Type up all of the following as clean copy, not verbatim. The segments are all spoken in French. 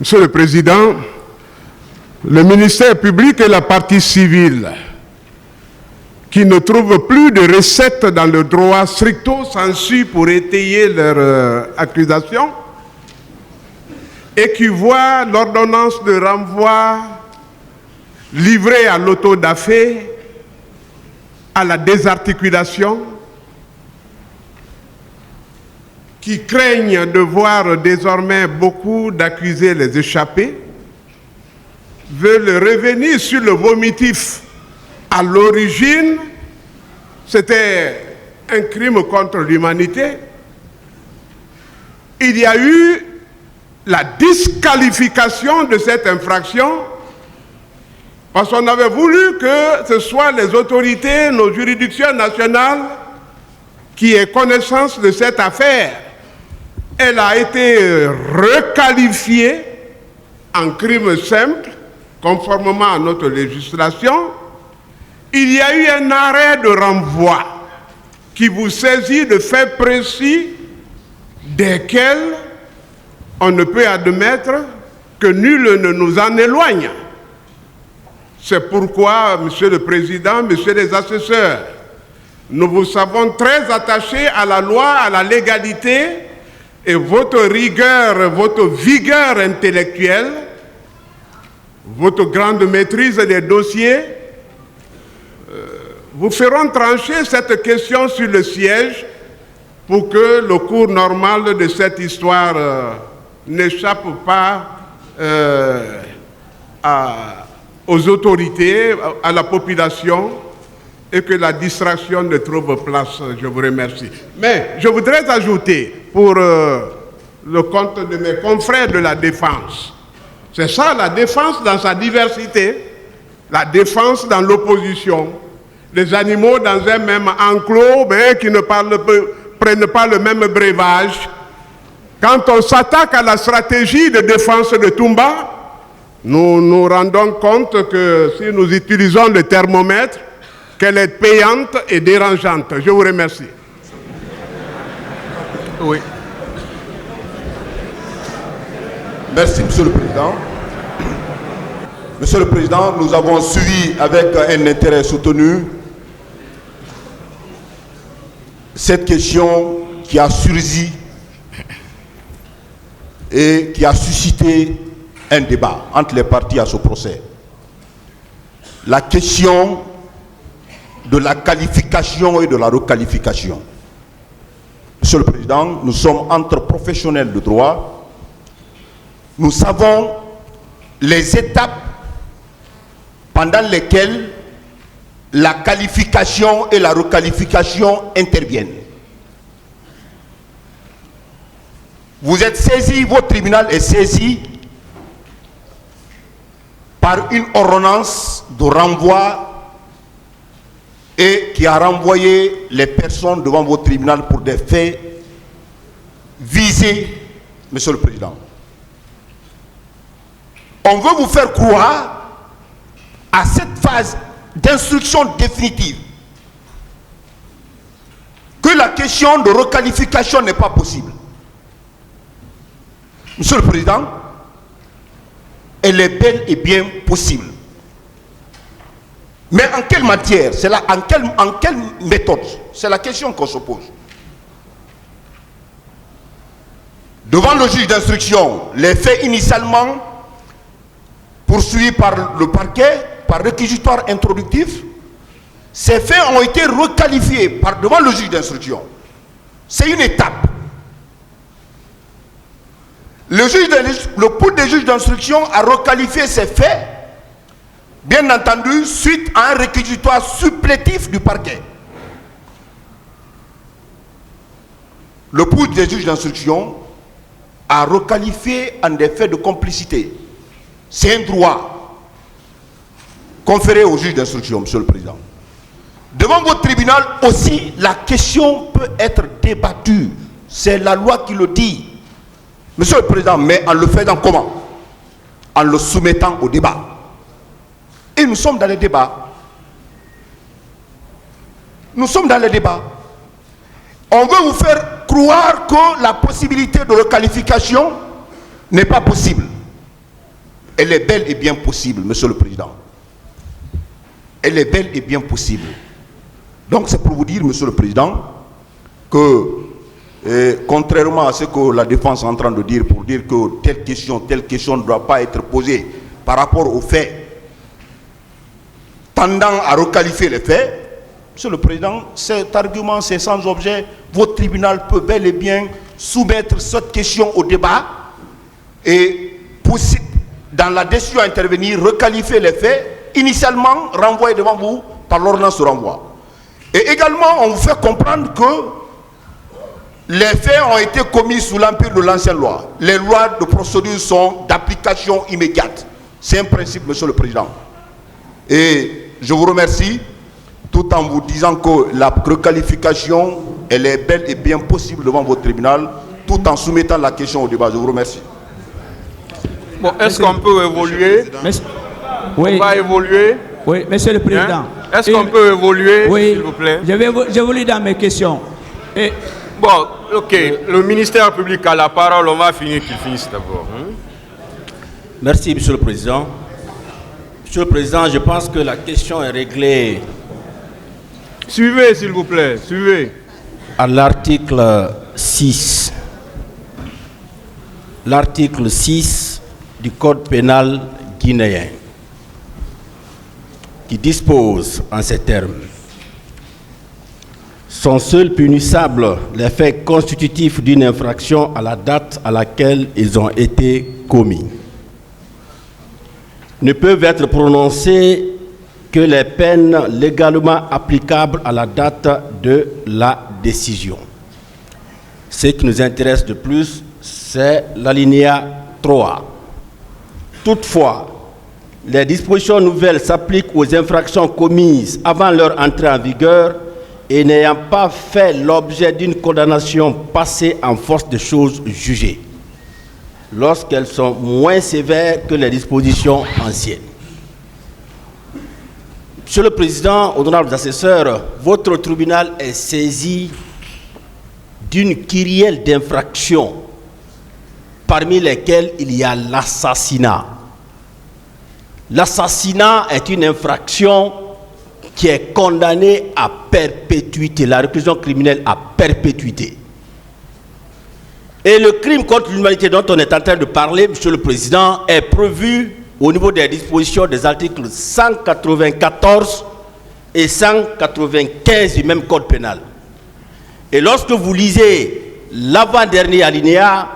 Monsieur le Président, le ministère public et la partie civile qui ne trouvent plus de recettes dans le droit stricto sensu pour étayer leur accusation et qui voient l'ordonnance de renvoi livrée à l'autodafé, à la désarticulation, qui craignent de voir désormais beaucoup d'accusés les échapper, veulent revenir sur le vomitif. À l'origine, c'était un crime contre l'humanité. Il y a eu la disqualification de cette infraction parce qu'on avait voulu que ce soit les autorités, nos juridictions nationales qui aient connaissance de cette affaire. Elle a été requalifiée en crime simple, conformément à notre législation. Il y a eu un arrêt de renvoi qui vous saisit de faits précis desquels on ne peut admettre que nul ne nous en éloigne. C'est pourquoi, Monsieur le Président, Messieurs les assesseurs, nous vous savons très attachés à la loi, à la légalité, et votre rigueur, votre vigueur intellectuelle, votre grande maîtrise des dossiers, vous feront trancher cette question sur le siège pour que le cours normal de cette histoire n'échappe pas aux autorités, à la population, et que la distraction ne trouve place. Je vous remercie. Mais je voudrais ajouter, pour le compte de mes confrères de la défense, c'est ça la défense dans sa diversité, la défense dans l'opposition, les animaux dans un même enclos, mais qui ne prennent pas le même breuvage. Quand on s'attaque à la stratégie de défense de Toumba, nous nous rendons compte que si nous utilisons le thermomètre, qu'elle est payante et dérangeante. Je vous remercie. Oui. Merci, Monsieur le Président. Monsieur le Président, nous avons suivi avec un intérêt soutenu cette question qui a surgi et qui a suscité un débat entre les parties à ce procès. La question de la qualification et de la requalification. Monsieur le Président, nous sommes entre professionnels de droit. Nous savons les étapes pendant lesquelles la qualification et la requalification interviennent. Vous êtes saisi, votre tribunal est saisi par une ordonnance de renvoi et qui a renvoyé les personnes devant votre tribunal pour des faits visés, Monsieur le Président. On veut vous faire croire à cette phase d'instruction définitive que la question de requalification n'est pas possible. Monsieur le Président, elle est bel et bien possible. Mais en quelle matière? C'est là, en quelle méthode? C'est la question qu'on se pose. Devant le juge d'instruction, les faits initialement poursuivis par le parquet, par réquisitoire introductif, ces faits ont été requalifiés devant le juge d'instruction. C'est une étape. Le pool des juges d'instruction a requalifié ces faits, bien entendu, suite à un réquisitoire supplétif du parquet. Le pool des juges d'instruction a requalifié en des faits de complicité. C'est un droit conféré au juge d'instruction, Monsieur le Président. Devant votre tribunal aussi, la question peut être débattue. C'est la loi qui le dit. Monsieur le Président, mais en le faisant comment? En le soumettant au débat. Et nous sommes dans le débat. Nous sommes dans le débat. On veut vous faire croire que la possibilité de requalification n'est pas possible. elle est belle et bien possible, Monsieur le Président. Elle est belle et bien possible. Donc c'est pour vous dire, Monsieur le Président, que contrairement à ce que la défense est en train de dire, pour dire que telle question ne doit pas être posée par rapport aux faits, tendant à requalifier les faits, Monsieur le Président, cet argument c'est sans objet. Votre tribunal peut bel et bien soumettre cette question au débat et dans la décision à intervenir, requalifier les faits, initialement renvoyer devant vous par l'ordonnance de renvoi. Et également, on vous fait comprendre que les faits ont été commis sous l'empire de l'ancienne loi. Les lois de procédure sont d'application immédiate. C'est un principe, Monsieur le Président. Et je vous remercie, tout en vous disant que la requalification, elle est belle et bien possible devant votre tribunal, tout en soumettant la question au débat. Je vous remercie. Bon, est-ce qu'on peut évoluer? Oui. On va évoluer. Oui, Monsieur le Président. Hein? Est-ce qu'on peut évoluer, oui, s'il vous plaît? J'évolue dans mes questions. Et... Bon, ok. Le ministère public a la parole. On va finir qu'il finisse d'abord. Merci, Monsieur le Président. Monsieur le Président, je pense que la question est réglée. Suivez, s'il vous plaît. Suivez. À l'article 6. L'article 6 du Code pénal guinéen, qui dispose en ces termes: sont seuls punissables les faits constitutifs d'une infraction à la date à laquelle ils ont été commis. Ne peuvent être prononcées que les peines légalement applicables à la date de la décision. Ce qui nous intéresse de plus, c'est l'alinéa 3. Toutefois, les dispositions nouvelles s'appliquent aux infractions commises avant leur entrée en vigueur et n'ayant pas fait l'objet d'une condamnation passée en force de choses jugées, lorsqu'elles sont moins sévères que les dispositions anciennes. Monsieur le Président, honorables assesseurs, votre tribunal est saisi d'une kyrielle d'infractions, parmi lesquelles il y a l'assassinat. L'assassinat est une infraction qui est condamnée à perpétuité, la réclusion criminelle à perpétuité. Et le crime contre l'humanité dont on est en train de parler, Monsieur le Président, est prévu au niveau des dispositions des articles 194 et 195 du même code pénal. Et lorsque vous lisez l'avant-dernier alinéa,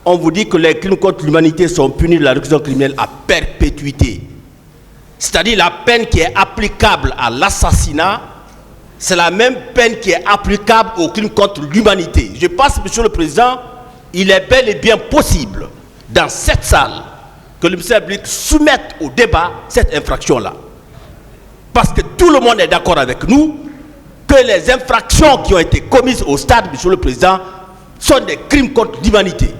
on vous dit que les crimes contre l'humanité sont punis de la réclusion criminelle à perpétuité. C'est-à-dire la peine qui est applicable à l'assassinat, c'est la même peine qui est applicable aux crimes contre l'humanité. Je pense, Monsieur le Président, il est bel et bien possible, dans cette salle, que le ministère public soumette au débat cette infraction-là. Parce que tout le monde est d'accord avec nous que les infractions qui ont été commises au stade, Monsieur le Président, sont des crimes contre l'humanité.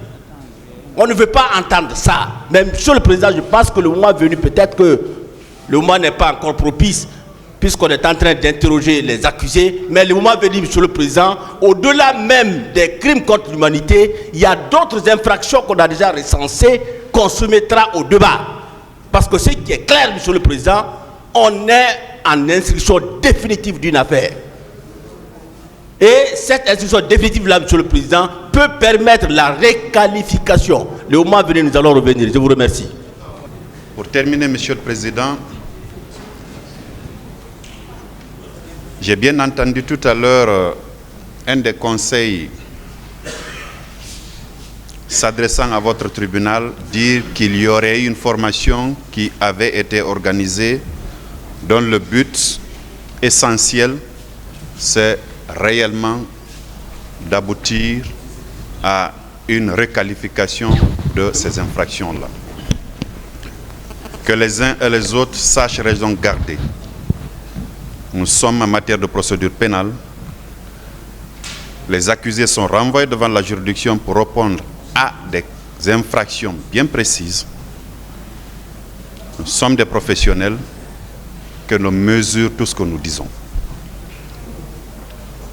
On ne veut pas entendre ça. Mais Monsieur le Président, je pense que le moment est venu, peut-être que le moment n'est pas encore propice, puisqu'on est en train d'interroger les accusés, mais le moment est venu, Monsieur le Président, au-delà même des crimes contre l'humanité, il y a d'autres infractions qu'on a déjà recensées, qu'on soumettra au débat. Parce que ce qui est clair, Monsieur le Président, on est en instruction définitive d'une affaire. Et cette instruction définitive-là, Monsieur le Président, peut permettre la réqualification. Le moment venu, nous allons revenir. Je vous remercie. Pour terminer, Monsieur le Président, j'ai bien entendu tout à l'heure un des conseils s'adressant à votre tribunal dire qu'il y aurait eu une formation qui avait été organisée dont le but essentiel, c'est réellement d'aboutir à une requalification de ces infractions-là. Que les uns et les autres sachent raison garder. Nous sommes en matière de procédure pénale. Les accusés sont renvoyés devant la juridiction pour répondre à des infractions bien précises. Nous sommes des professionnels, que nous mesurons tout ce que nous disons.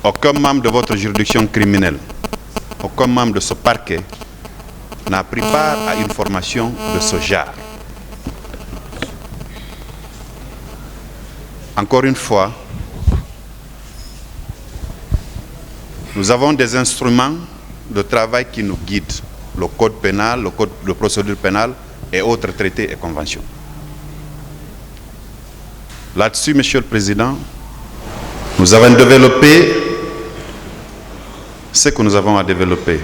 Aucun membre de votre juridiction criminelle, aucun membre de ce parquet n'a pris part à une formation de ce genre. encore une fois, nous avons des instruments de travail qui nous guident, le code pénal, le code de procédure pénale et autres traités et conventions. Là-dessus, Monsieur le Président, nous avons développé ce que nous avons à développer.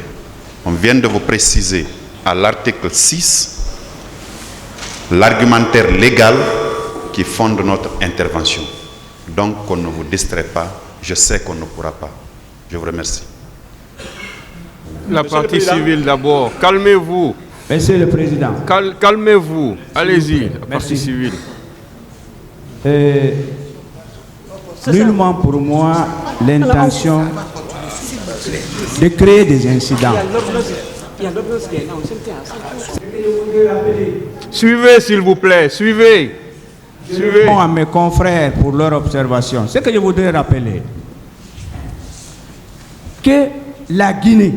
On vient de vous préciser à l'article 6 l'argumentaire légal qui fonde notre intervention. Donc, qu'on ne vous distrait pas. Je sais qu'on ne pourra pas. Je vous remercie. La partie civile d'abord. Calmez-vous. Monsieur le Président. Calmez-vous. Allez-y, la partie civile. Nullement pour moi l'intention de créer des incidents. Suivez, s'il vous plaît. Suivez. Suivez. À mes confrères pour leur observation, ce que je voudrais rappeler, que la Guinée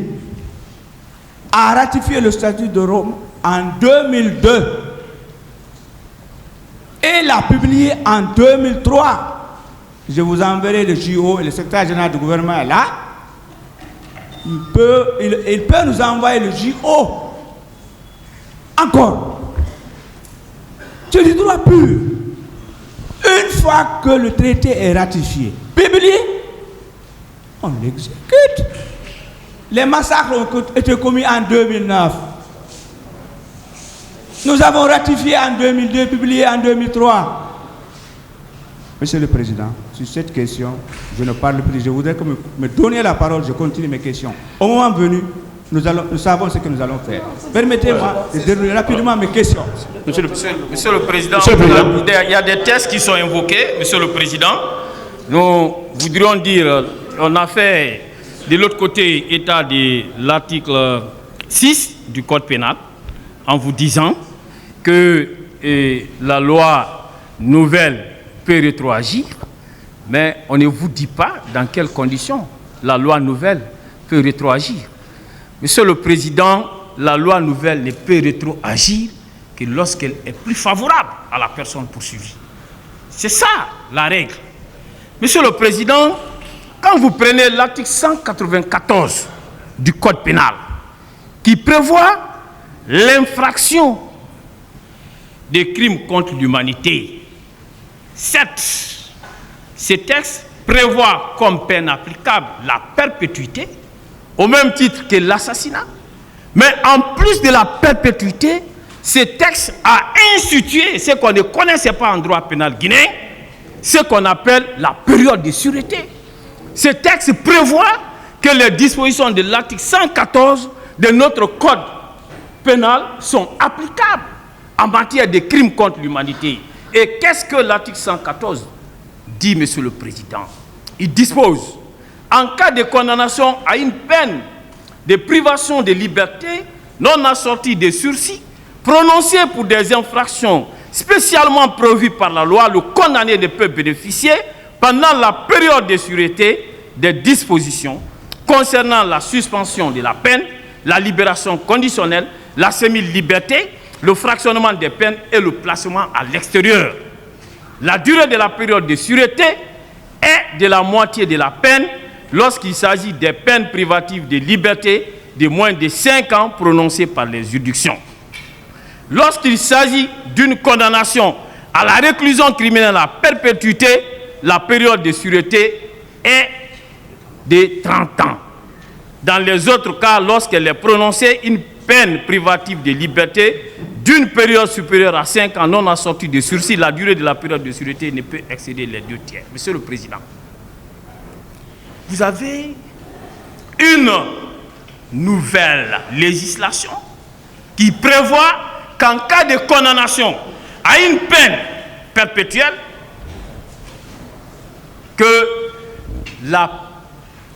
a ratifié le statut de Rome en 2002 et l'a publié en 2003. Je vous enverrai le JO et le secrétaire général du gouvernement est là. Il peut nous envoyer le JO. Encore. C'est du droit pur. Une fois que le traité est ratifié, publié, on l'exécute. Les massacres ont été commis en 2009. Nous avons ratifié en 2002, publié en 2003. Monsieur le Président, sur cette question, je ne parle plus. Je voudrais que me donniez la parole, je continue mes questions. Au moment venu, nous savons ce que nous allons faire. Permettez-moi de dérouler rapidement mes questions. Monsieur le Président, il y a des tests qui sont invoqués, Monsieur le Président. Nous voudrions dire, on a fait de l'autre côté état de l'article 6 du Code pénal en vous disant que la loi nouvelle peut rétroagir, mais on ne vous dit pas dans quelles conditions la loi nouvelle peut rétroagir. Monsieur le Président, la loi nouvelle ne peut rétroagir que lorsqu'elle est plus favorable à la personne poursuivie. C'est ça la règle. Monsieur le Président, quand vous prenez l'article 194 du Code pénal, qui prévoit l'infraction des crimes contre l'humanité, ce texte prévoit comme peine applicable la perpétuité, au même titre que l'assassinat. Mais en plus de la perpétuité, ce texte a institué ce qu'on ne connaissait pas en droit pénal guinéen, ce qu'on appelle la période de sûreté. Ce texte prévoit que les dispositions de l'article 114 de notre code pénal sont applicables en matière de crimes contre l'humanité. Et qu'est-ce que l'article 114 dit, Monsieur le Président? Il dispose, en cas de condamnation à une peine de privation de liberté non assortie de sursis, prononcée pour des infractions spécialement prévues par la loi, le condamné ne peut bénéficier pendant la période de sûreté des dispositions concernant la suspension de la peine, la libération conditionnelle, la semi-liberté, le fractionnement des peines et le placement à l'extérieur. La durée de la période de sûreté est de la moitié de la peine lorsqu'il s'agit des peines privatives de liberté de moins de 5 ans prononcées par les juridictions. Lorsqu'il s'agit d'une condamnation à la réclusion criminelle à perpétuité, la période de sûreté est de 30 ans. Dans les autres cas, lorsqu'elle est prononcée une peine privative de liberté d'une période supérieure à 5 ans non assortie de sursis, la durée de la période de sûreté ne peut excéder les 2 tiers. Monsieur le Président, vous avez une nouvelle législation qui prévoit qu'en cas de condamnation à une peine perpétuelle, que la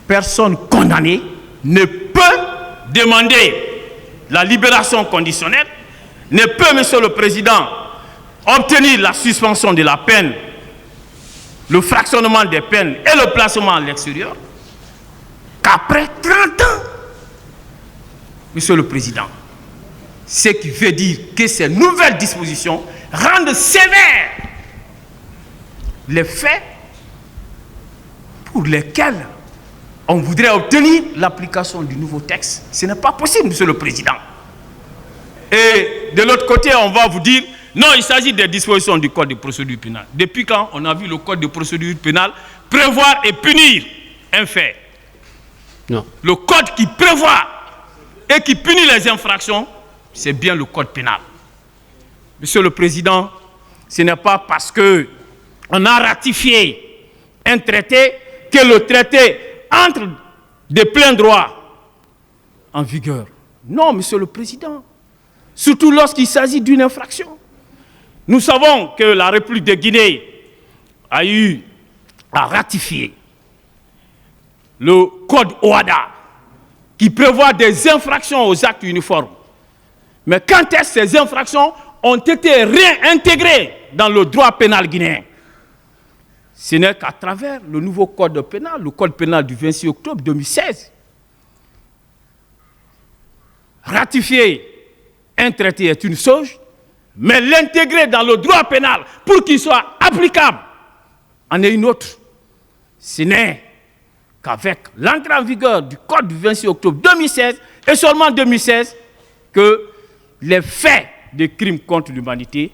personne condamnée ne peut demander la libération conditionnelle, ne peut, Monsieur le Président, obtenir la suspension de la peine, le fractionnement des peines et le placement à l'extérieur, qu'après 30 ans. Monsieur le Président, ce qui veut dire que ces nouvelles dispositions rendent sévère les faits pour lesquels on voudrait obtenir l'application du nouveau texte. Ce n'est pas possible, Monsieur le Président. Et de l'autre côté, on va vous dire, non, il s'agit des dispositions du Code de procédure pénale. Depuis quand on a vu le Code de procédure pénale prévoir et punir un fait? Non. Le Code qui prévoit et qui punit les infractions, c'est bien le Code pénal. Monsieur le Président, ce n'est pas parce qu'on a ratifié un traité que le traité entre de plein droit en vigueur. Non, Monsieur le Président. Surtout lorsqu'il s'agit d'une infraction. Nous savons que la République de Guinée a eu à ratifier le Code OHADA qui prévoit des infractions aux actes uniformes. Mais quand est-ce que ces infractions ont été réintégrées dans le droit pénal guinéen? Ce n'est qu'à travers le nouveau Code pénal, le Code pénal du 26 octobre 2016. Ratifier un traité est une chose, mais l'intégrer dans le droit pénal pour qu'il soit applicable en est une autre. Ce n'est qu'avec l'entrée en vigueur du Code du 26 octobre 2016 et seulement en 2016 que les faits de crimes contre l'humanité,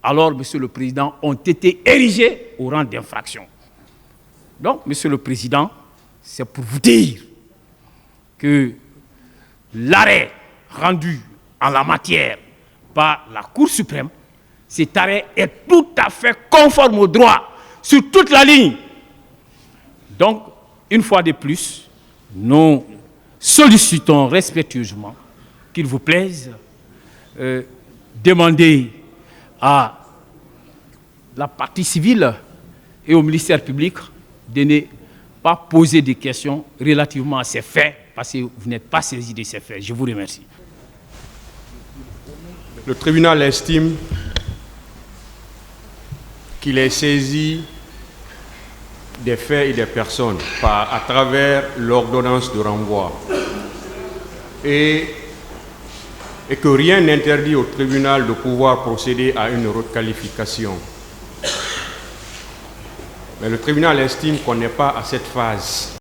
alors, Monsieur le Président, ont été érigés au rang d'infraction. Donc, Monsieur le Président, c'est pour vous dire que l'arrêt rendu en la matière par la Cour suprême, cet arrêt est tout à fait conforme au droit sur toute la ligne. Donc, une fois de plus, nous sollicitons respectueusement qu'il vous plaise demander à la partie civile et au ministère public de ne pas poser de questions relativement à ces faits, parce que vous n'êtes pas saisi de ces faits. Je vous remercie. Le tribunal estime qu'il est saisi des faits et des personnes à travers l'ordonnance de renvoi et que rien n'interdit au tribunal de pouvoir procéder à une requalification. Mais le tribunal estime qu'on n'est pas à cette phase.